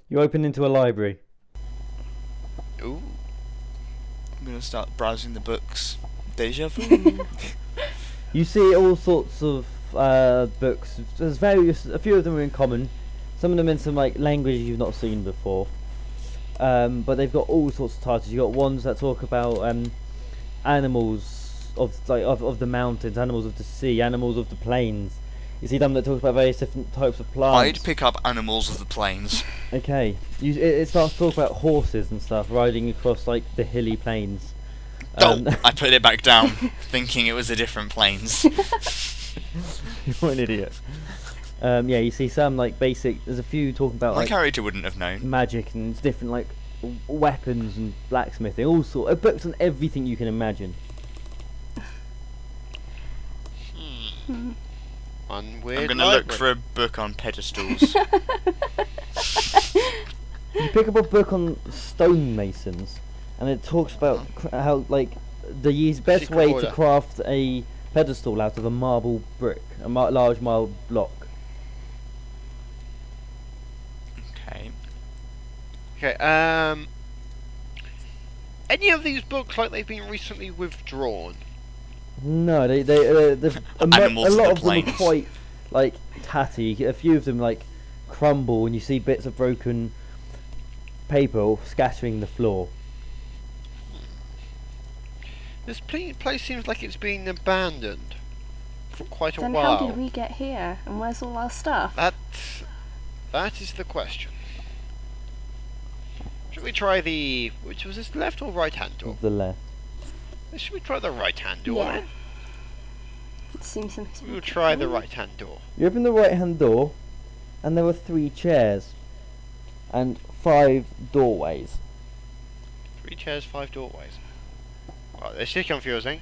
You open into a library. Ooh. I'm gonna start browsing the books. Deja vu. You see all sorts of books. There's a few of them are in common. Some of them in some like languages you've not seen before. But they've got all sorts of titles. You got ones that talk about animals of the mountains, animals of the sea, animals of the plains. You see them that talk about various different types of plants. I'd pick up animals of the plains. Okay. It starts to talk about horses and stuff riding across like the hilly plains. I put it back down, thinking it was a different plains. You're an idiot. Yeah, you see some like basic. There's a few talking about My like character wouldn't have known. magic and different like weapons and blacksmithing, all sort of books on everything you can imagine. One weird I'm gonna look for a book on pedestals. You pick up a book on stonemasons, and it talks about how like the best Secret way order. to craft a pedestal out of a marble brick, a large marble block. Okay. Okay, any of these books like they've been recently withdrawn? No, a Animals lot of of the them are plains. quite like tatty. A few of them like crumble, and you see bits of broken paper scattering the floor. This place seems like it's been abandoned for quite a Then while. how did we get here? And where's all our stuff? That is the question. Should we try which was this, left or right hand door? The left. Should we try the right hand door? Yeah. then? It seems to We'll try the right hand door. You open the right-hand door, and there were 3 chairs and 5 doorways. 3 chairs, 5 doorways. Well, this is confusing.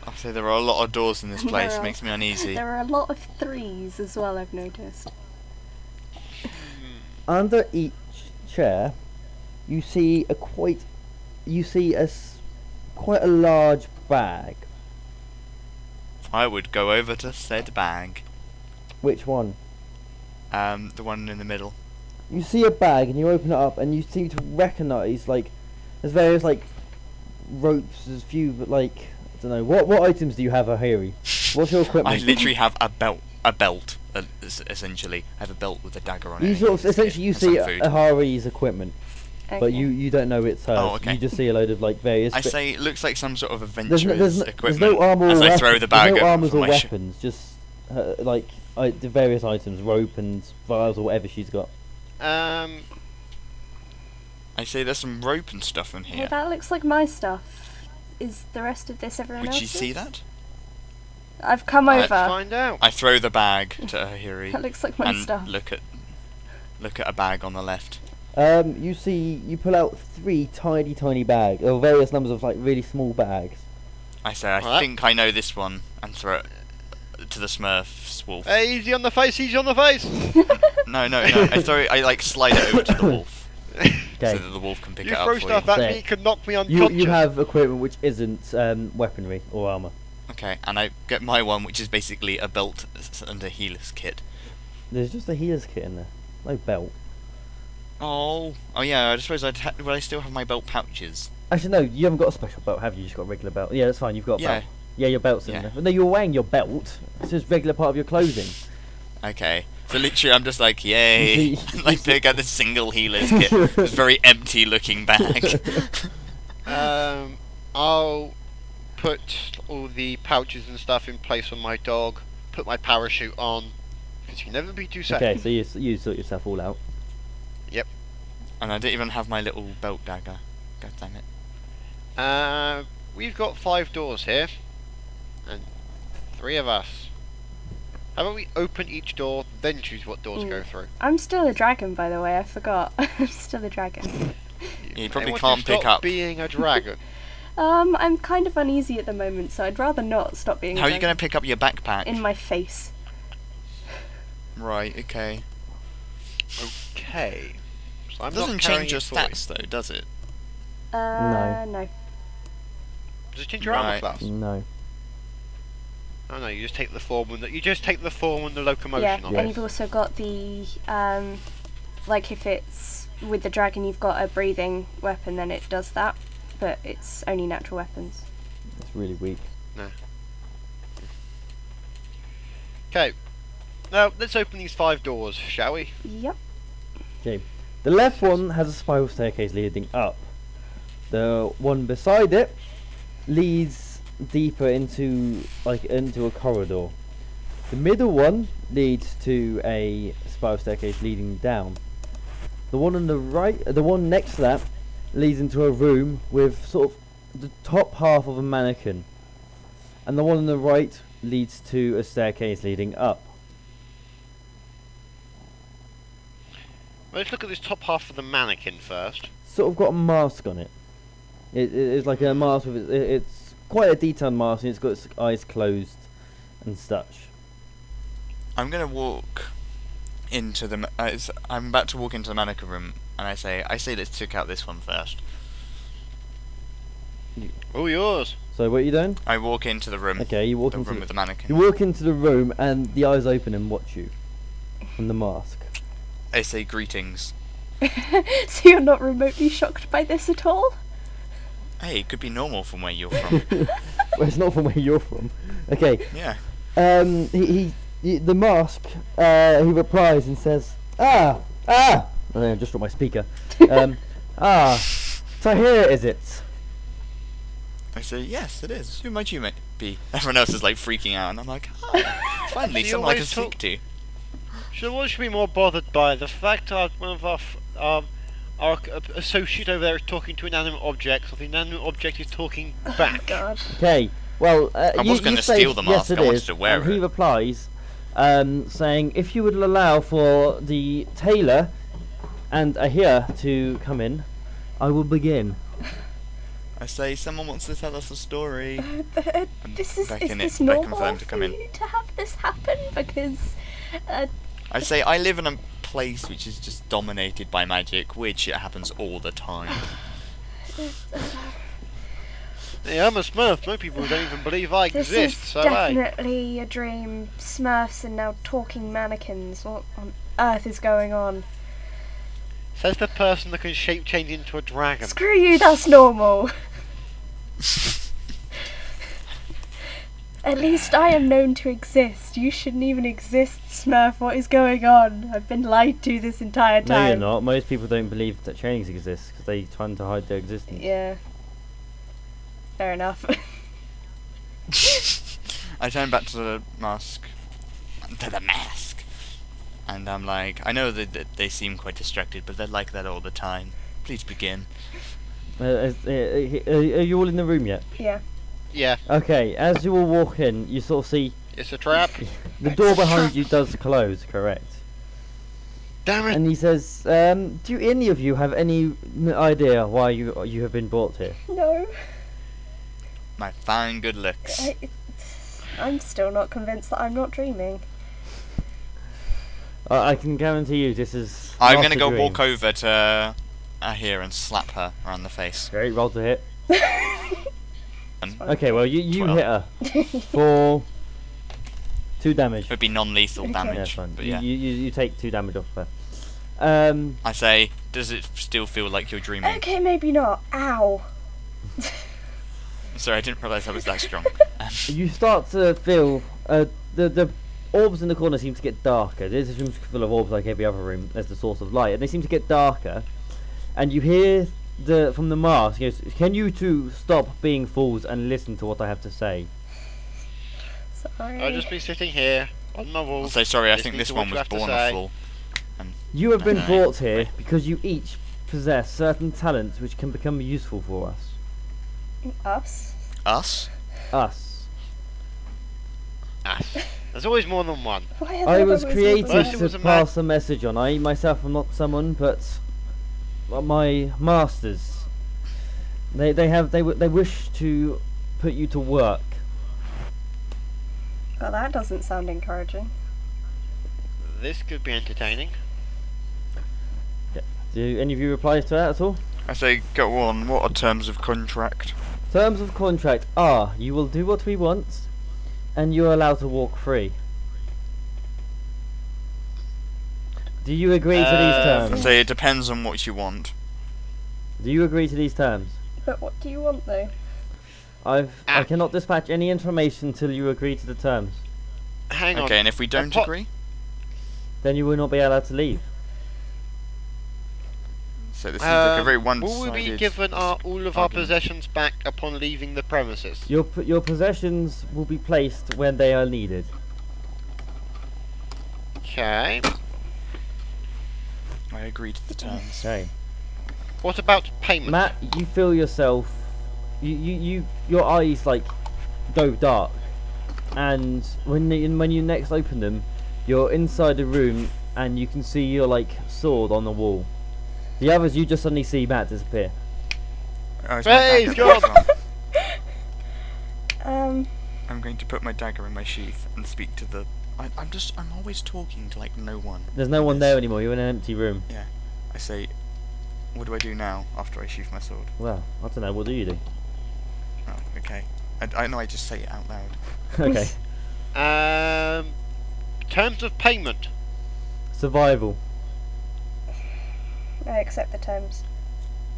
I'll say there are a lot of doors in this place. There are. Makes me uneasy. There are a lot of 3s as well, I've noticed. Under each chair, you see quite a large bag. I would go over to said bag. Which one? The one in the middle. You see a bag and you open it up and you seem to recognise like there's various like ropes. There's a few like I don't know what items do you have, Ahiri? What's your I equipment? literally have a belt. Essentially, I have a belt with a dagger on You it. sort of essentially you and some see food. Ahiri's equipment, Okay. but you don't know it's hers. Oh, okay. You just see a load of like various. I say it looks like some sort of There's adventurer's no equipment armor as or I throw the bag there's no over armors from or my weapons, just the various items, rope and vials or whatever she's got. I say there's some rope and stuff in Well, here. that looks like my stuff. Is the rest of this everyone Would you else's? see that? I've come Let's over. Find out. I throw the bag to Ahiri That looks like my and stuff. look at a bag on the left. You pull out 3 tiny bags, or various numbers of like really small bags. I say I Alright. think I know this one and throw it to the Smurf's wolf. Hey, easy on the face, easy on the face! No. I like slide it over to the wolf Okay. so that the wolf can pick You it up throw for stuff you. at There. me, you can knock me unconscious. You have equipment which isn't weaponry or armor. Okay, and I get my one, which is basically a belt and a healer's kit. There's just a healer's kit in there, no belt. Oh yeah. I suppose would I still have my belt pouches? Actually, no, you haven't got a special belt, have you? You just got a regular belt. Yeah, that's fine. You've got a Yeah. belt. Yeah, your belt's in Yeah. there. But no, you're wearing your belt. It's just regular part of your clothing. Okay. So literally, I'm just like, yay! You And I pick out the single healer's kit. This very empty-looking bag. I'll put all the pouches and stuff in place on my dog, put my parachute on, because you can never be too safe. Okay, so you sort yourself all out. Yep. And I don't even have my little belt dagger. God damn it. We've got 5 doors here, and 3 of us. How about we open each door, then choose what door to go through? I'm still a dragon, by the way. I forgot. I'm still a dragon. You probably Anyone can't to pick stop up. being a dragon. I'm kind of uneasy at the moment, so I'd rather not stop being. How a are you going dragon. to pick up your backpack? In my face. Right, okay. Okay. So I'm Doesn't not carrying change your it for you. stats though, does it? No. Does it change your armor Right. class? No. Oh no, you just take the form and the locomotion Yeah, off. and you've also got the like if it's with the dragon, you've got a breathing weapon, then it does that. But it's only natural weapons. It's really weak. No. Okay. Now let's open these 5 doors, shall we? Yep. Okay. The left one has a spiral staircase leading up. The one beside it leads deeper into a corridor. The middle one leads to a spiral staircase leading down. The one on the right, the one next to that, leads into a room with sort of the top half of a mannequin. And the one on the right leads to a staircase leading up. Let's look at this top half of the mannequin first. Sort of got a mask on it. It's like a mask with it's quite a detailed mask, and it's got its eyes closed and such. I'm gonna walk into the. I'm about to walk into the mannequin room, and I say let's check out this one first. Oh, yours. So what are you doing? I walk into the room. Okay, you walk the into room with the mannequin. You walk into the room, and the eyes open and watch you from the mask. I say greetings. So you're not remotely shocked by this at all? Hey, it could be normal from where you're from. Well, it's not from where you're from. Okay. Yeah. The mask. He replies and says, I just dropped my speaker. Tahir, is it? I say, yes, it is. Who might you be? Everyone else is like freaking out, and I'm like, oh, finally someone I can speak to. Someone should be more bothered by the fact that one of our associate over there is talking to inanimate objects, or the inanimate object is talking back. God. Okay. Well, I was going to steal the mask. Yes, I wanted to wear and it. he replies, saying, if you would allow for the tailor and Ahir to come in, I will begin. I say, someone wants to tell us a story. Is Beckon this it, normal Beckon for them to for come in. you to have this happen? Because I say, I live in a place which is just dominated by magic, which it happens all the time. Yeah, I'm a Smurf. Most people don't even believe I this exist. is So definitely a dream. Smurfs and now talking mannequins. What on earth is going on? says the person that can shape change into a dragon. Screw you, that's normal. At least I am known to exist. You shouldn't even exist, Smurf. What is going on? I've been lied to this entire time. No, you're not. Most people don't believe that trainings exist because they're trying to hide their existence. Yeah. Fair enough. I turn back to the mask. And I'm like, I know that they seem quite distracted, but they're like that all the time. Please begin. Are you all in the room yet? Yeah. Yeah. Okay, as you all walk in, you sort of see It's a trap. the door behind you does close, correct? Damn it. And he says, do any of you have any idea why you have been brought here? No. My fine good looks. I'm still not convinced that I'm not dreaming. I can guarantee you this is I'm not gonna a go dream. walk over to here and slap her around the face. Great, roll to hit. And Okay, well you 12. hit her for 2 damage. it would be non-lethal Okay. Yeah, that's damage, fine. but yeah. You take 2 damage off her. I say, does it still feel like you're dreaming? Okay, maybe not. Ow. Sorry, I didn't realise I was that strong. You start to feel the orbs in the corner seem to get darker. This room's full of orbs like every other room as the source of light, and they seem to get darker. And you hear from the mask, he goes, "Can you two stop being fools and listen to what I have to say?" Sorry. I'll just be sitting here on my wall. I'll say sorry, I think listening this to one what you was have to born say. a fool. You have been No. brought here because you each possess certain talents which can become useful for us. Us? Us? Us. Us. There's always more than one. Why are I there was always created more than First it to was a pass a message on. I myself am not someone, but my masters. They wish to put you to work. Well, that doesn't sound encouraging. This could be entertaining. Do any of you reply to that at all? I say, go on, what are terms of contract? Terms of contract are: you will do what we want, and you are allowed to walk free. Do you agree to these terms? Say it depends on what you want. Do you agree to these terms? But what do you want though? I cannot dispatch any information until you agree to the terms. Hang on. Okay, and if we don't agree? Then you will not be allowed to leave. So this is like a very will one-sided... we be given all of our possessions back upon leaving the premises? Your possessions will be placed when they are needed. Okay. I agree to the terms. Okay. What about payment? Matt, you feel yourself... your eyes, like, go dark. And when you next open them, you're inside the room and you can see your, like, sword on the wall. The others, you just suddenly see Matt disappear. Oh, it's Hey, my he's dagger. gone! I'm going to put my dagger in my sheath and speak to the... I'm always talking to, like, no one. There's no one there anymore, you're in an empty room. Yeah. I say, what do I do now after I sheath my sword? Well, I don't know, what do you do? Oh, okay. I know I just say it out loud. Okay. Terms of payment. Survival. I accept the terms.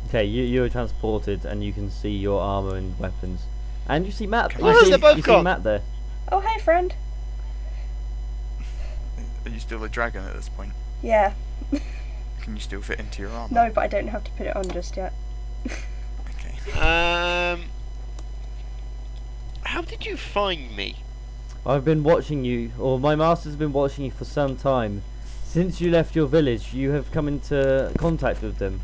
Okay, you are transported and you can see your armour and weapons. And you see Matt. Oh, You see, they're both you see gone. Matt there. Oh, hey, friend. Are you still a dragon at this point? Yeah. Can you still fit into your armor? No, but I don't have to put it on just yet. Okay. How did you find me? I've been watching you, or my master's been watching you for some time. Since you left your village, you have come into contact with them.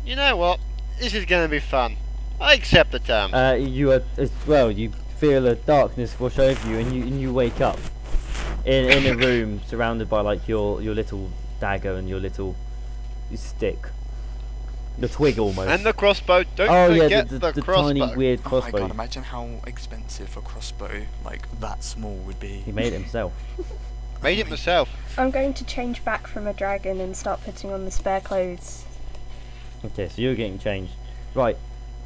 You know what? This is going to be fun. I accept the terms. You are, as well, you feel a darkness wash over you, and you wake up in a room surrounded by like your little dagger and your little stick, the twig almost. And the crossbow. Don't oh forget yeah, the the crossbow. tiny weird Oh my crossbow. god, imagine how expensive a crossbow, like, that small would be. He made it himself. Made it myself. I'm going to change back from a dragon and start putting on the spare clothes. Okay, so you're getting changed, right?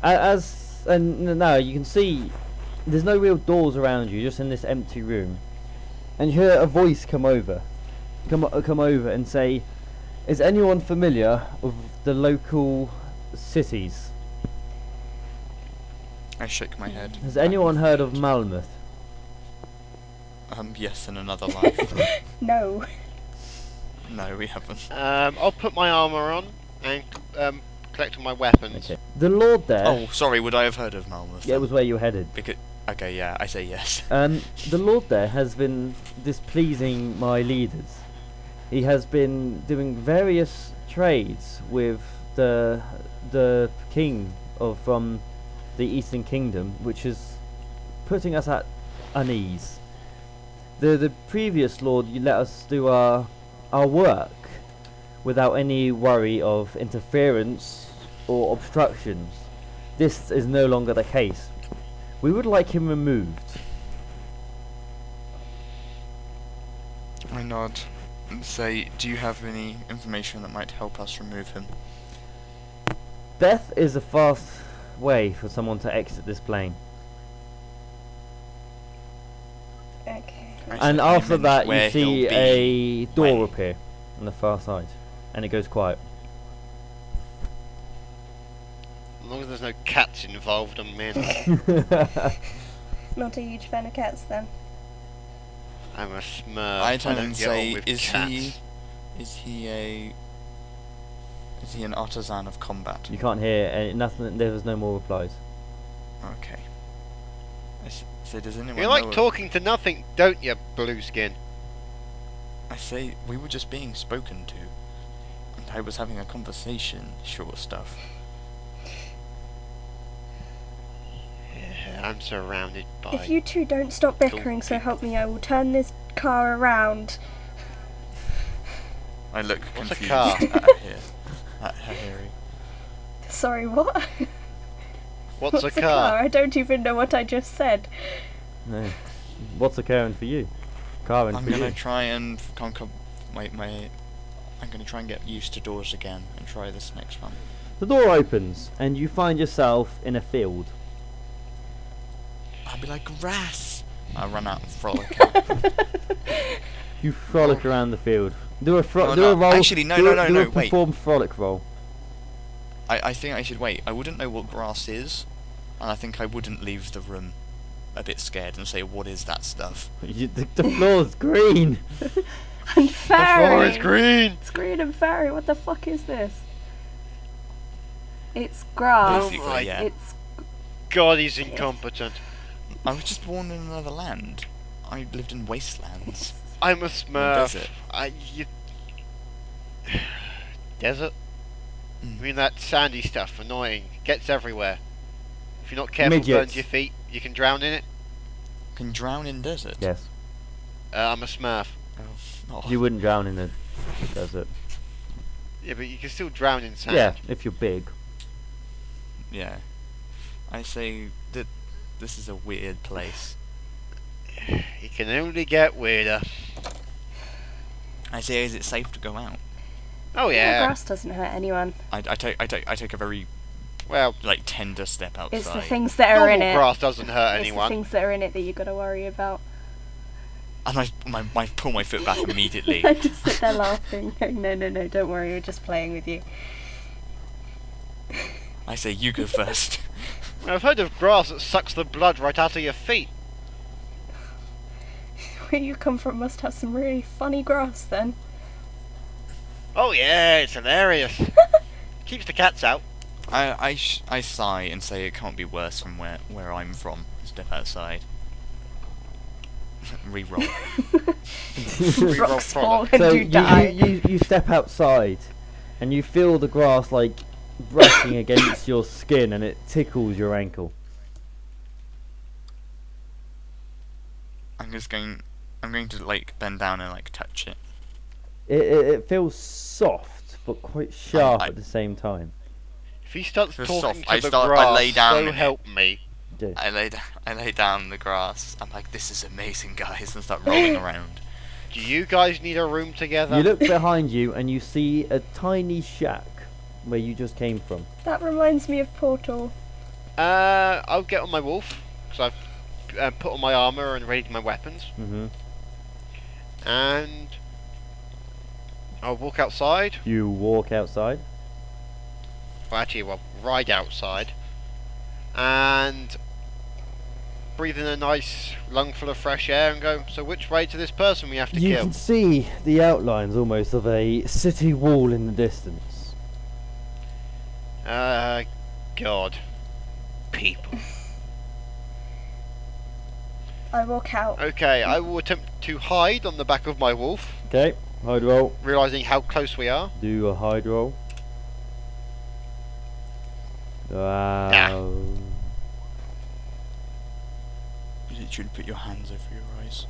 And now you can see there's no real doors around you, just in this empty room, and you hear a voice come over and say, "Is anyone familiar with the local cities? I shake my head. Has anyone heard of Malmouth?" Yes, in another life. No. No, we haven't. I'll put my armour on and collect all my weapons. Okay. The Lord there. Oh, sorry, would I have heard of Malmouth? Yeah, it was where you were headed. Because, okay, yeah, I say yes. The Lord there has been displeasing my leaders. He has been doing various trades with the king from the Eastern Kingdom, which is putting us at unease. The previous Lord, you let us do our work without any worry of interference or obstructions. This is no longer the case. We would like him removed. I nod and say, do you have any information that might help us remove him? Death is a fast way for someone to exit this plane. Okay. And after that you where see he'll a be door when. appear on the far side. And it goes quiet. As long as there's no cats involved, I'm in. Not a huge fan of cats then. I'm a smurf. I turn don't and get on say, with is cats. he an artisan of combat? You can't hear any, nothing. There was no more replies. Okay. So does anyone You know like of- talking to nothing, don't you, blue skin? I say, we were just being spoken to. And I was having a conversation, short stuff. Yeah, I'm surrounded by... If you two don't stop bickering, so help me, I will turn this car around. I look What's a confused car? at Harry. Sorry, what? What's a a car? I don't even know what I just said. No. What's occurring for you? Karen, I'm for gonna you. try and conquer I'm gonna try and get used to doors again and try this next one. The door opens and you find yourself in a field. I'll be like, grass! I run out and frolic out. You frolic around the field. Do a No, do a no, roll. actually, no, do no, a- no, do no, a wait. perform frolic roll. I think I should wait. I wouldn't know what grass is, and I think I wouldn't leave the room a bit scared and say, what is that stuff? The floor's green. And The floor fairy. is green. It's green and fairy. What the fuck is this? It's grass. Oh Basically, my yeah. It's God, he's incompetent. I was just born in another land. I lived in wastelands. I'm a Smurf. desert. Desert? Mm. I mean that sandy stuff, annoying, gets everywhere. If you're not careful, Midgets. burns your feet. You can drown in it. Can drown in desert. Yes. I'm a Smurf. Oh. You wouldn't drown in the desert. Yeah, but you can still drown in sand. Yeah, if you're big. Yeah. I say that this is a weird place. It can only get weirder. I say, is it safe to go out? Oh yeah, yeah. grass doesn't hurt anyone. I take a very Well, like tender step outside. It's the things that are in normal it. grass doesn't hurt It's the anyone. things that are in it that you got to worry about. And I pull my foot back immediately. I just sit there laughing. Going, no, no, no, don't worry. We're just playing with you. I say, you go first. I've heard of grass that sucks the blood right out of your feet. Where you come from must have some really funny grass then. Oh yeah, it's hilarious. Keeps the cats out. I sigh and say it can't be worse from where I'm from. Step outside. Reroll. Rocks Reroll fall product. and So you die. you step outside, and you feel the grass like brushing against your skin, and it tickles your ankle. I'm going to like bend down and like touch it. It feels soft, but quite sharp I- at the same time. If he starts It's talking soft. to I the start- I grass, lay down so in it. help me. Yeah. I lay down in the grass. I'm like, this is amazing, guys, and start rolling around. Do you guys need a room together? You look behind you, and you see a tiny shack where you just came from. That reminds me of Portal. I'll get on my wolf, because I've put on my armour and readied my weapons. Mm-hmm. And I'll walk outside. You walk outside. Well, actually, ride outside. And breathe in a nice lungful of fresh air and go, so which way to this person we have to You kill? can see the outlines almost of a city wall in the distance. God. People. I walk out. Okay, I will attempt to hide on the back of my wolf, Okay, hide roll. realising how close we are. Do a hide roll. Wow. You literally put your hands over your eyes.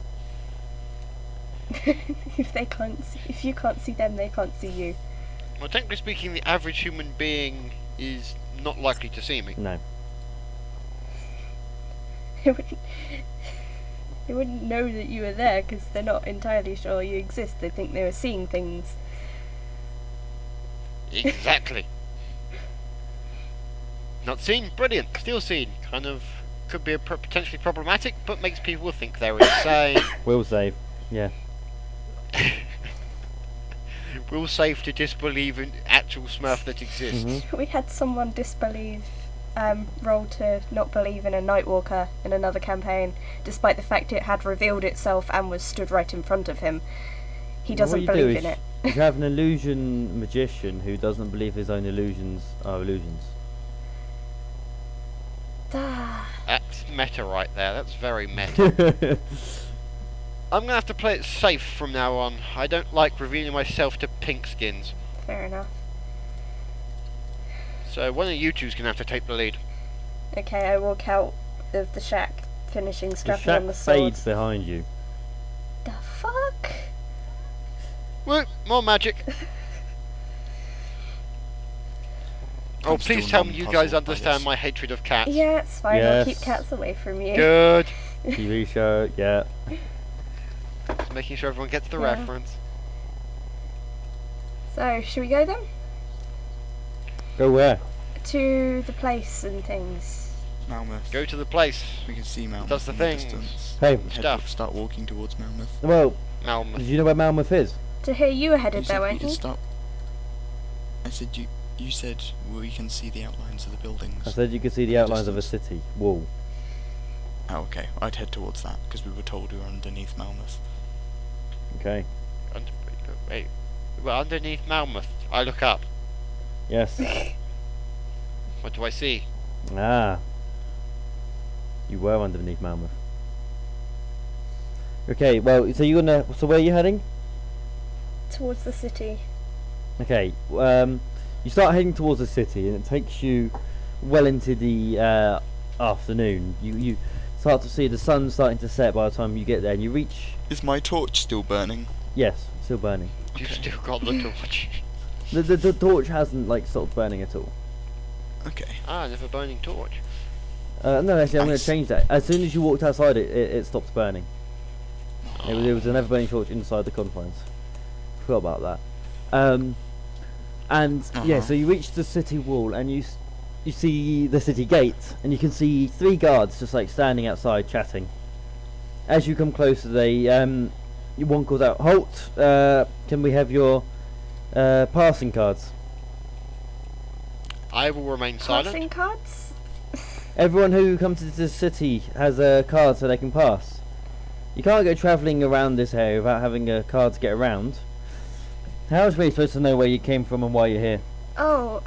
If you can't see them, they can't see you. Well, technically speaking, the average human being is not likely to see me. No. They wouldn't know that you were there because they're not entirely sure you exist. They think they were seeing things. Exactly. Not seen? Brilliant. Still seen. Kind of could be potentially problematic, but makes people think they're insane. Will save. Yeah. Will save to disbelieve in actual Smurf that exists. Mhm. We had someone disbelieve, roll to not believe in a Nightwalker in another campaign, despite the fact it had revealed itself and was stood right in front of him. He What doesn't you do believe is in it. You have an illusion magician who doesn't believe his own illusions are illusions. Ah, That's meta right there. That's very meta. I'm gonna have to play it safe from now on. I don't like revealing myself to pink skins. fair enough. So one of you two's gonna have to take the lead. Okay, I walk out of the shack, finishing The strapping shack on the sword. fades behind you. The fuck? Woo! More magic. Oh, I'm please still tell me you guys non-puzzled by understand this. my hatred of cats. Yeah, it's fine. I'll keep Yes. cats away from you. Good. TV show, yeah. Just making sure everyone gets the Yeah. reference. So, should we go then? Go where? To the place and things. Malmouth. Go to the place. We can see Malmouth. Does the in things. distance. Hey. Start walking towards Malmouth. Well, Malmouth. did you know where Malmouth is? To hear you were headed You there, said we weren't could you? start. I said you said we can see the outlines of the buildings. I said you could see the outlines of a city wall. Oh, okay. I'd head towards that because we were told we were underneath Malmouth. Okay. Wait. We're underneath Malmouth. I look up. Yes. What do I see? Ah. You were underneath Malmouth. Okay, well, so you're gonna. So where are you heading? Towards the city. Okay. You start heading towards the city, and it takes you well into the afternoon. You start to see the sun starting to set by the time you get there, and you reach. Is my torch still burning? Yes, still burning. You've still got the torch. The torch hasn't like stopped burning at all. Okay. Another burning torch. No, actually, I'm going Nice. to change that. As soon as you walked outside, it stopped burning. It was an ever burning torch inside the confines. Forgot about that. Yeah, so you reach the city wall and you see the city gate, and you can see 3 guards just like standing outside chatting. As you come closer, one calls out, "Halt! Can we have your passing cards?" I will remain silent. Passing cards? Everyone who comes into the city has a card so they can pass. You can't go travelling around this area without having a card to get around. How else are we supposed to know where you came from and why you're here? Oh,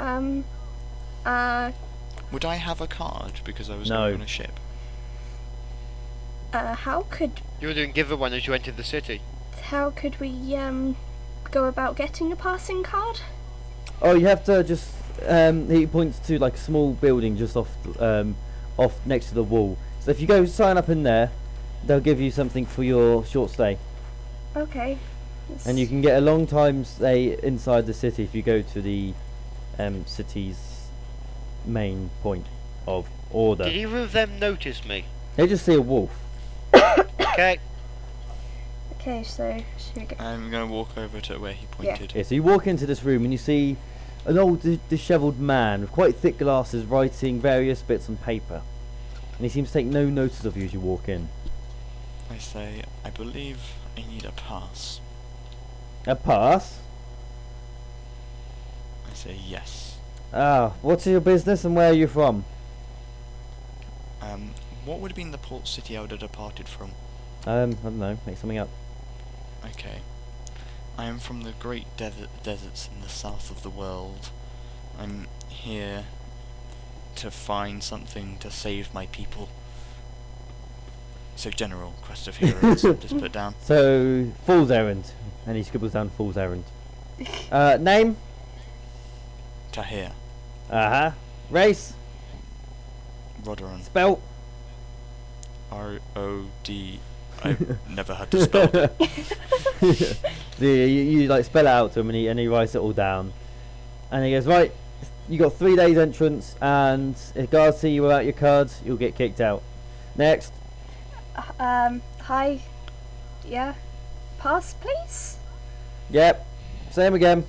Would I have a card because I was No. going on a ship? how could You were doing give one as you entered the city. we, go about getting a passing card? Oh, you have to just. He points to like a small building just off next to the wall. So if you go sign up in there, they'll give you something for your short stay, Okay. and you can get a long time stay inside the city if you go to the city's main point of order. Did either of them notice me? They just see a wolf. Okay. Okay, so should we go? I'm going to walk over to where he pointed. Yeah, so you walk into this room and you see an old dishevelled man with quite thick glasses writing various bits on paper, and he seems to take no notice of you as you walk in. I say, I believe I need a pass. A pass? I say yes. Ah, what's your business and where are you from? What would have been the port city I would have departed from? I don't know, make something up. Okay. I am from the great deserts in the south of the world. I'm here to find something to save my people. So general, quest of heroes, just put down. So, Fool's Errand. And he scribbles down Fool's Errand. Name? Tahir. Uh-huh. Race? Roderon. Spell? R-O-D... I've never had to spell it. You like spell it out to him and he writes it all down. And he goes, right, you got 3 days entrance, and if guards see you without your cards, you'll get kicked out. Next. Hi. Yeah. Pass, please? Yep. Same again.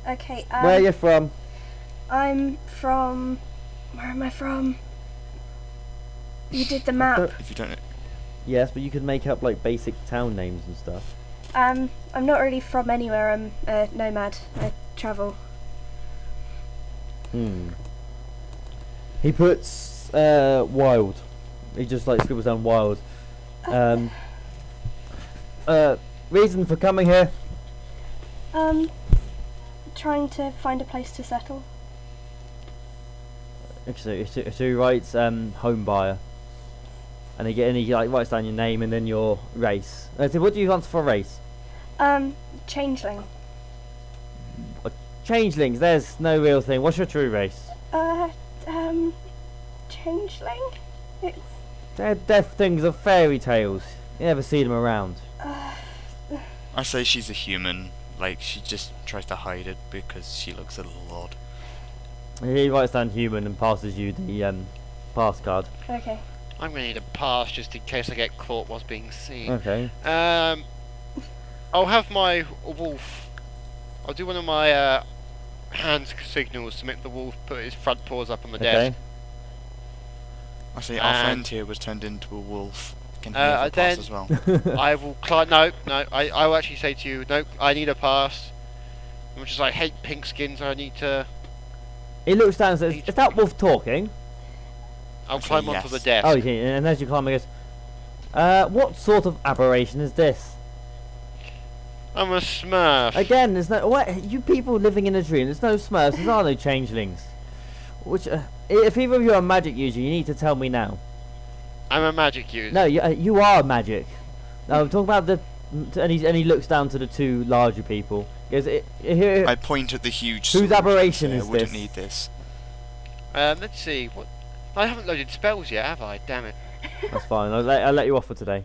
Okay, Where are you from? I'm from... Where am I from? You did the map. If you don't know... Yes, but you could make up like basic town names and stuff. I'm not really from anywhere. I'm a nomad. I travel. He puts wild. He just like scribbles down wild. Reason for coming here? Trying to find a place to settle. So he writes home buyer. And he like writes down your name and then your race. So what do you want for a race? Changeling. Changelings, there's no real thing. What's your true race? Changeling? It's... They're deaf things of fairy tales. You never see them around. I say she's a human. Like, she just tries to hide it because she looks a little odd. He writes down human and passes you the pass card. Okay. I'm going to need a pass just in case I get caught whilst being seen. Okay. I'll have my wolf. I'll do one of my hand signals to make the wolf put his front paws up on the desk. I see our friend here was turned into a wolf. Can he have a then- pass as well? I will climb. No, I will actually say to you, no, I need a pass. Which is I hate pink skins. I need to. He looks down and says, "Is that wolf talking?" I'll I say climb onto yes. the desk. Oh, okay. And as you climb, he goes, "What sort of aberration is this?" I'm a Smurf. Again, there's no. What? You people living in a dream. There's no Smurfs. There are no changelings. Which, if either of you are a magic user, you need to tell me now. I'm a magic user. No, you are magic. No, I'm talking about the. And he looks down to the two larger people. He goes, here. I point at the huge Whose sword aberration and is say, I wouldn't this? need this. Let's see. What? I haven't loaded spells yet, have I? Damn it. That's fine. I'll let you off for today.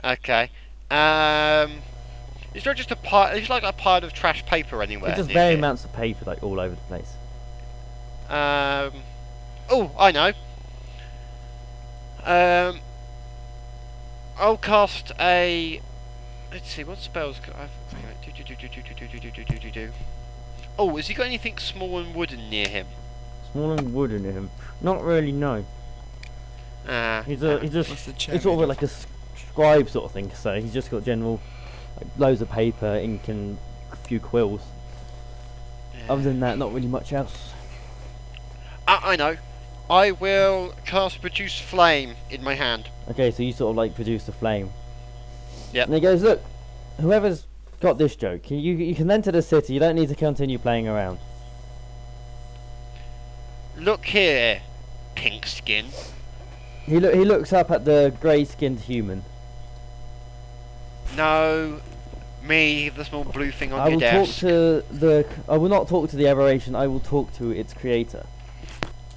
Okay. Is there just a pile? Is like a pile of trash paper anywhere? It's just near very here? amounts of paper like all over the place. Oh, I know. I'll cast a. Let's see what spells. Oh, has he got anything small and wooden near him? Small and wooden in him. Not really. No. He's just What's the it's chair sort of made like a scribe sort of thing. So he's just got general, like, loads of paper, ink, and a few quills. Other than that, not really much else. I know. I will cast produce flame in my hand. Okay, so you sort of like produce a flame. Yep. And he goes, "Look, whoever's got this joke, you can enter the city. You don't need to continue playing around." Look here, pink skin. He looks up at the grey-skinned human. No, me, the small blue thing on I your will desk. talk to the. I will not talk to the aberration. I will talk to its creator.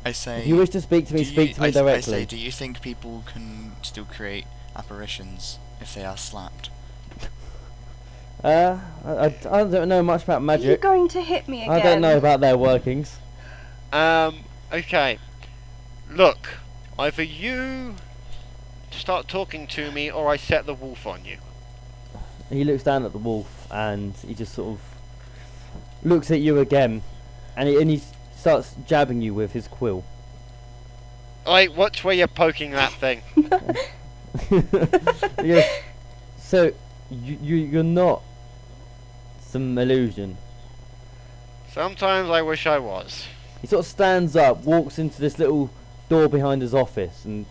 I say. If you wish to speak to me, speak to me I directly. say, do you think people can still create apparitions if they are slapped? I don't know much about Are you magic. going to hit me again? I don't know about their workings. Okay. Look, either you start talking to me or I set the wolf on you. He looks down at the wolf and he just sort of looks at you again, and he starts jabbing you with his quill. Wait, watch where you're poking that thing. He goes, "So you're not some illusion." Sometimes I wish I was. He sort of stands up, walks into this little door behind his office, and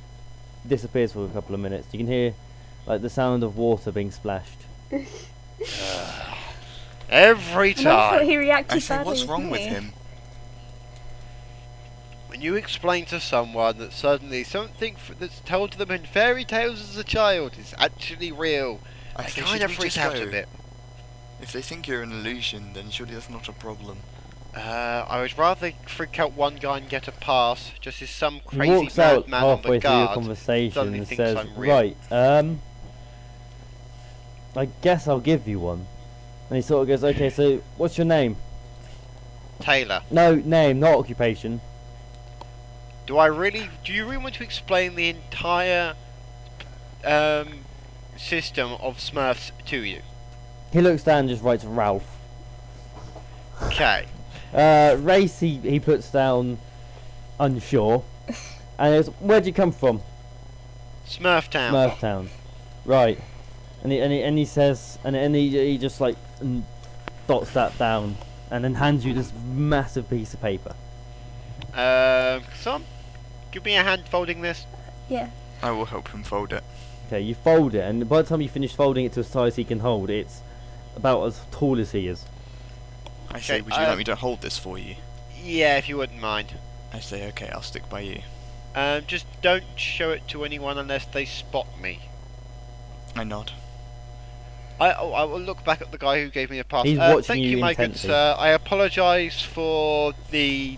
disappears for a couple of minutes. You can hear like the sound of water being splashed. Every And I thought time. he reacted I say, badly what's wrong with me. him? When you explain to someone that suddenly something that's told to them in fairy tales as a child is actually real, I they say, kind should of we freak just out go? a bit. If they think you're an illusion, then surely that's not a problem. I would rather freak out one guy and get a pass, just as some He crazy walks out madman on halfway the through your guard. conversation suddenly and thinks says, I'm real. "Right, I guess I'll give you one." And he sort of goes, "Okay, so what's your name?" Taylor, No, name, not occupation. do you really want to explain the entire system of Smurfs to you? He looks down and just writes Ralph. Okay. Race he puts down unsure. And he goes, "Where'd you come from?" Smurf Town. Smurftown. Right. And he says, and he just like dots that down and then hands you this massive piece of paper. Son, give me a hand folding this. Yeah. I will help him fold it. Okay, you fold it, and by the time you finish folding it to a size he can hold, it's about as tall as he is. I say, Okay, would you like me to hold this for you? Yeah, if you wouldn't mind. I say, okay, I'll stick by you. Just don't show it to anyone unless they spot me. I nod. I will look back at the guy who gave me a pass. He's watching thank you my good intently. sir. I apologise for the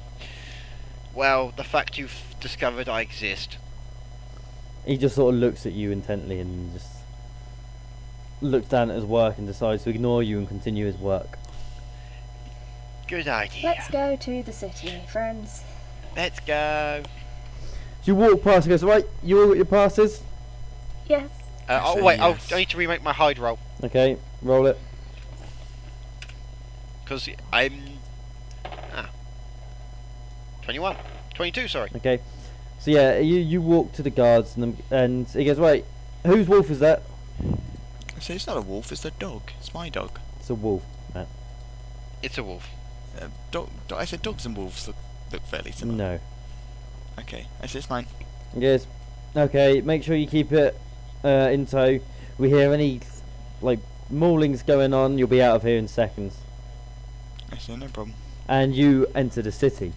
fact you've discovered I exist. He just sort of looks at you intently and just looks down at his work and decides to ignore you and continue his work. Good idea. Let's go to the city, friends. Let's go. So you walk past and goes, "Right, you all got your passes?" Yes. Oh say wait, yes. I need to remake my hide roll Okay, roll it. because I'm 21, 22. Sorry. Okay. So yeah, you walk to the guards and he goes, right, whose wolf is that? I say it's not a wolf, it's a dog. It's my dog. It's a wolf, Matt. It's a wolf. I said dogs and wolves look fairly similar. No. Okay, I say it's mine. Yes. Okay, make sure you keep it in tow. We hear any like maulings going on, you'll be out of here in seconds. I say no problem. And you enter the city.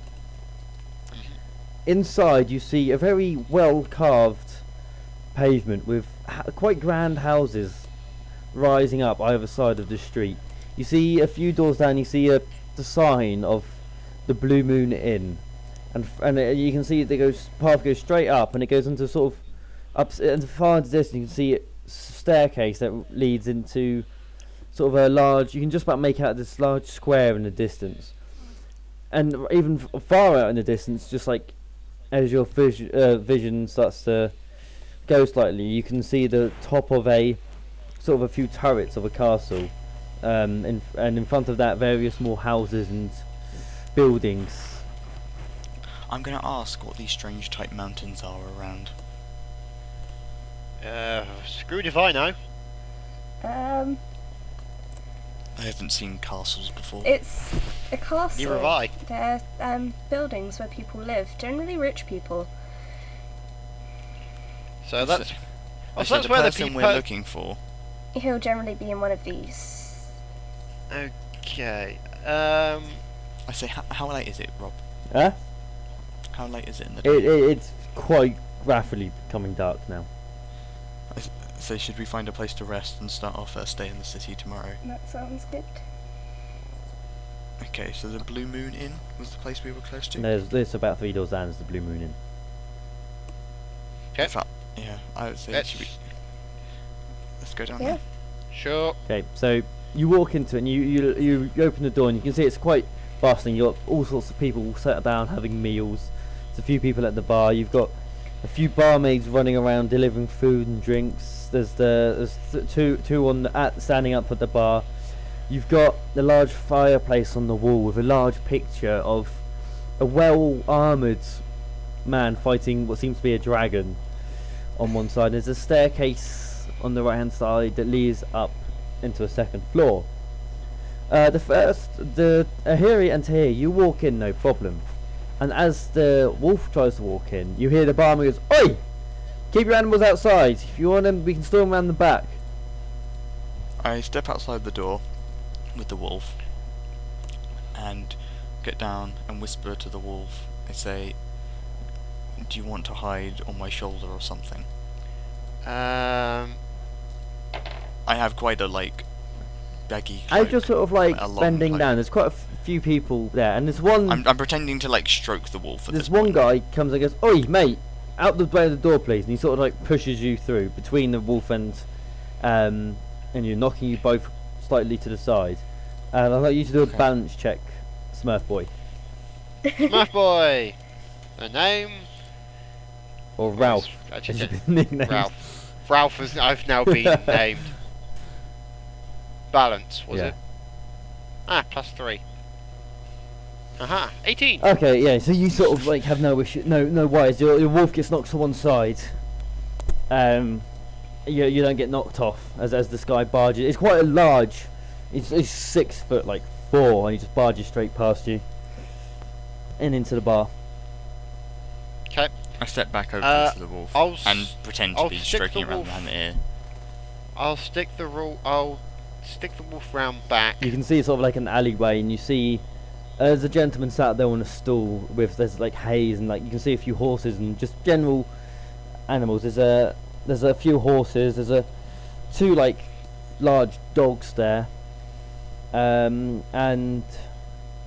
Inside you see a very well carved pavement with quite grand houses rising up either side of the street. You see a few doors down, you see the sign of the Blue Moon Inn, and you can see the path goes straight up, and it goes into sort of up and far into the distance. You can see a staircase that leads into sort of a large. You can just about make out this large square in the distance, and even far out in the distance, just like as your vision starts to go slightly, you can see the top of a sort of a few turrets of a castle, and in front of that various more houses and buildings. I'm gonna ask what these strange type mountains are around. Screwed if I know. I haven't seen castles before. It's a castle. Neither have I. They're buildings where people live, generally rich people. So that's. I so said that's the where the person people. we're looking for. He'll generally be in one of these. Okay. I say, how late is it, Rob? Huh? How late is it in the day? It's quite rapidly becoming dark now. So should we find a place to rest and start our first day in the city tomorrow? That sounds good. Okay, so the Blue Moon Inn was the place we were close to? There's about 3 doors down is the Blue Moon Inn. Okay. Yeah, I would say Let's let's go down Yeah. there. Sure. Okay, so you walk into it and you open the door and you can see it's quite bustling. You've got all sorts of people sat down having meals. There's a few people at the bar. You've got a few barmaids running around delivering food and drinks. There's two standing up at the bar. You've got the large fireplace on the wall with a large picture of a well-armoured man fighting what seems to be a dragon on one side. There's a staircase on the right-hand side that leads up into a second floor. Here and here, you walk in, no problem. And as the wolf tries to walk in, you hear the barman goes, "Oi! Keep your animals outside. If you want them, we can store them around the back." I step outside the door with the wolf and get down and whisper to the wolf. I say, "Do you want to hide on my shoulder or something?" I have quite a baggy cloak. I'm just sort of like a long bending cloak. down. There's quite a few people there, and there's one. I'm pretending to stroke the wolf at There's this one point. guy comes and goes, "Oi, mate, out the way of the door, please." And he sort of pushes you through between the wolf and you're knocking you both slightly to the side. And I'd like you to do a balance check, Smurf boy, Smurf boy. The name. or Ralph. Actually, as you've been nicknamed. Ralph. Ralph has. I've now been named. Balance was Yeah. it? +3. Aha, 18. Okay, yeah. So you sort of have no issue, no worries. Your wolf gets knocked to one side. You don't get knocked off as this guy barges. It's quite a large. It's 6'4", and he just barges straight past you and into the bar. Okay. I step back over to the wolf and pretend to I'll be stick stroking the around wolf. behind the ear. I'll stick the wolf round back. You can see sort of an alleyway, and you see there's a gentleman sat there on a stool with there's haze, and you can see a few horses and just general animals. There's a few horses. There's two large dogs there, and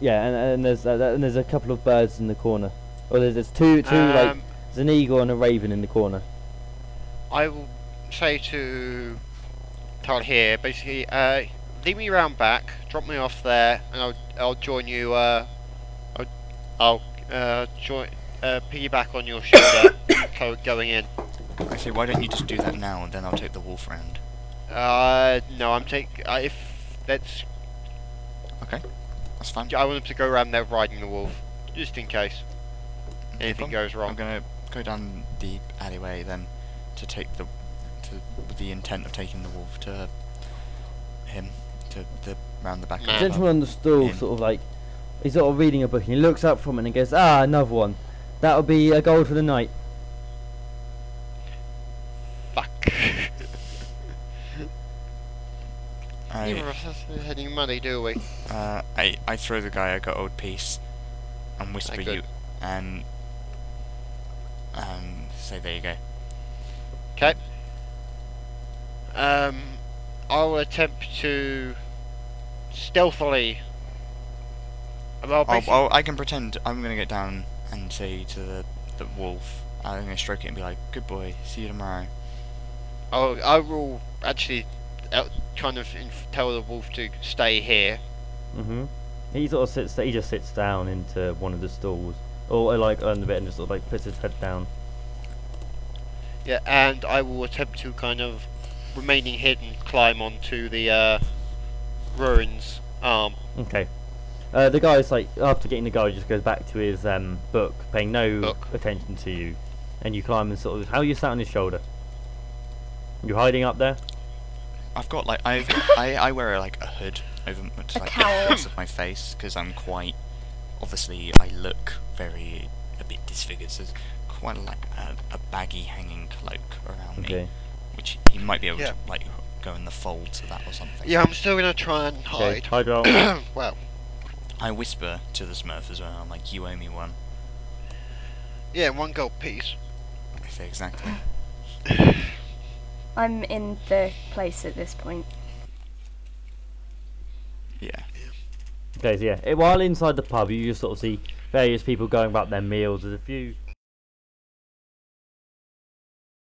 there's a couple of birds in the corner. Or there's two there's an eagle and a raven in the corner. I will say to Tal here, basically, leave me round back, drop me off there, and I'll join you. I'll join piggyback on your shoulder, going in. I say, why don't you just do that now, and then I'll take the wolf round. No, if that's. Okay, that's fine. I want him to go around there riding the wolf, just in case anything goes wrong. I'm gonna go down the alleyway then to take with the intent of taking the wolf to him to the round the back. The of the gentleman pub. on the stool In. sort of like, he's sort of reading a book and he looks up from it and he goes, ah, another one. That'll be a gold for the night. Fuck. Neither I, of us has any money, do we? I throw the guy a gold piece and whisper good. you and say there you go. Okay. I'll attempt to stealthily. Well, basically, I can pretend I'm gonna get down and say to the wolf, I'm gonna stroke it and be like, good boy, see you tomorrow. I will actually kind of tell the wolf to stay here. He sort of sits. He just sits down into one of the stools, or like on the bed, and just sort of like puts his head down. Yeah, and I will attempt to kind of, remaining hidden, climb onto the ruins arm. Okay. The guy's like, after getting the guy, just goes back to his book, paying no attention to you, and you climb and sort of. How are you sat on his shoulder? You hiding up there? I've got like I wear like a hood over to, like, cowl. most of my face because I'm quite obviously I look very a bit disfigured, so there's quite like a baggy hanging cloak around me, which he might be able to like go in the folds of that or something. Yeah, I'm still gonna try and hide. Hide roll. Well, I whisper to the Smurf as well. I'm like, you owe me one. yeah, 1 gold piece. I say exactly. I'm in the place at this point. Yeah. Okay, so yeah, while inside the pub, you just sort of see various people going about their meals. There's a few